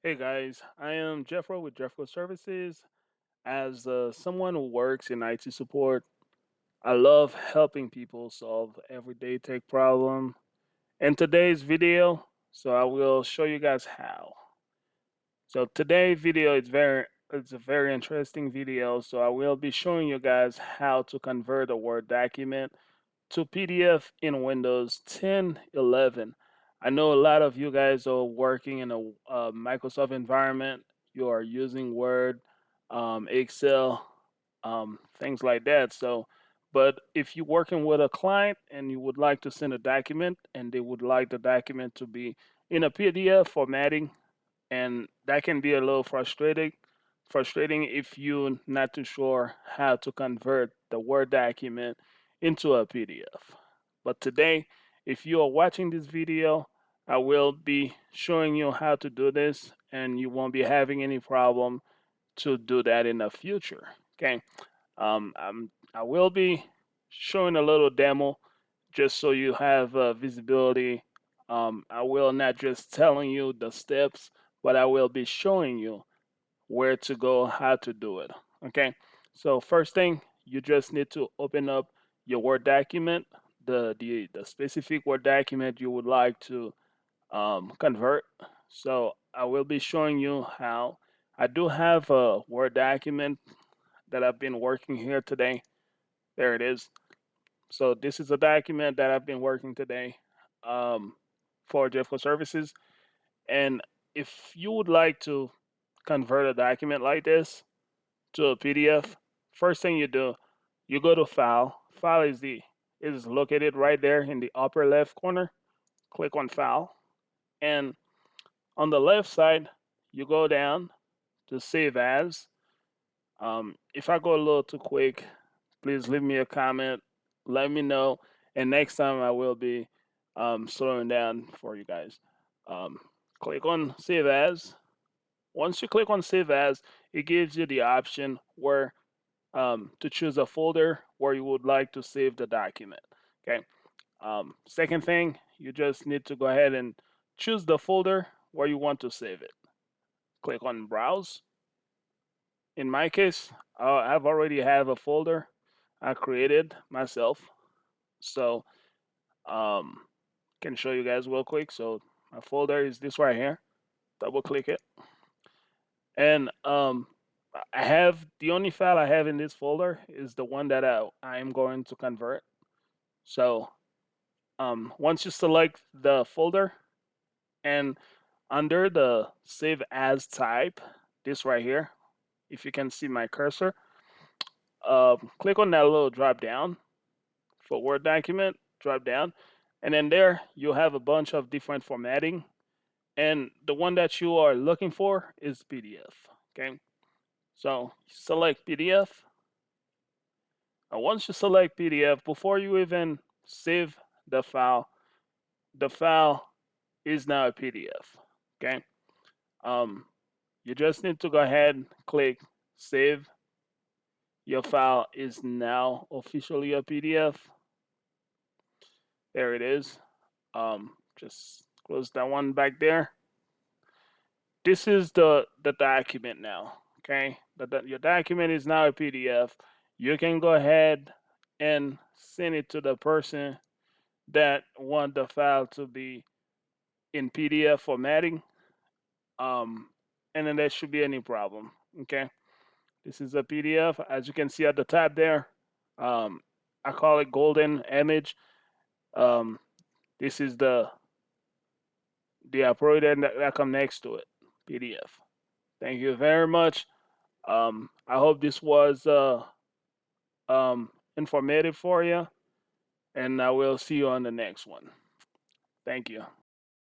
Hey guys, I am Jeffro with Jeffro Services. As someone who works in IT support, I love helping people solve everyday tech problem. In today's video, so I will show you guys how. So today's video is it's a very interesting video. So I will be showing you guys how to convert a Word document to PDF in Windows 10, 11. I know a lot of you guys are working in a Microsoft environment. You are using Word, Excel, things like that. So, but if you're working with a client and you would like to send a document and they would like the document to be in a PDF formatting, and that can be a little frustrating if you're not too sure how to convert the Word document into a PDF. But today, if you are watching this video, I will be showing you how to do this and you won't be having any problem to do that in the future. Okay. I will be showing a little demo just so you have visibility. I will not just telling you the steps, but I will be showing you where to go, how to do it. Okay. So first thing, you just need to open up your Word document, the specific Word document you would like to convert. So I will be showing you how. I do have a Word document that I've been working here today. There it is. So this is a document that I've been working today um, for Jeffco Services. And if you would like to convert a document like this to a PDF, first thing you do, you go to File. File is located right there in the upper left corner. Click on File, and on the left side, you go down to Save As. If I go a little too quick, please leave me a comment. Let me know, and next time I will be slowing down for you guys. Um, Click on Save As. Once you click on Save As, it gives you the option where to choose a folder where you would like to save the document. Okay. Second thing, you just need to go ahead and choose the folder where you want to save it. Click on Browse. In my case, I've already have a folder I created myself, so um, can show you guys real quick. So my folder is this right here. Double click it, and I have the only file I have in this folder is the one that I am going to convert. So once you select the folder and under the save as type, this right here, if you can see my cursor, click on that little drop down for Word document, drop down, and then there you'll have a bunch of different formatting. And the one that you are looking for is PDF. Okay, so select PDF. And once you select PDF, before you even save the file is now a PDF. Okay, um, you just need to go ahead and click save. Your file is now officially a PDF. There it is. Just close that one back there. This is the document now. Okay, your document is now a PDF. You can go ahead and send it to the person that want the file to be in PDF formatting. Um, and then there should be any problem. Okay, this is a PDF. As you can see at the top there, um, I call it golden image. Um, this is the operator that come next to it, PDF. Thank you very much. I hope this was informative for you, and I will see you on the next one. Thank you.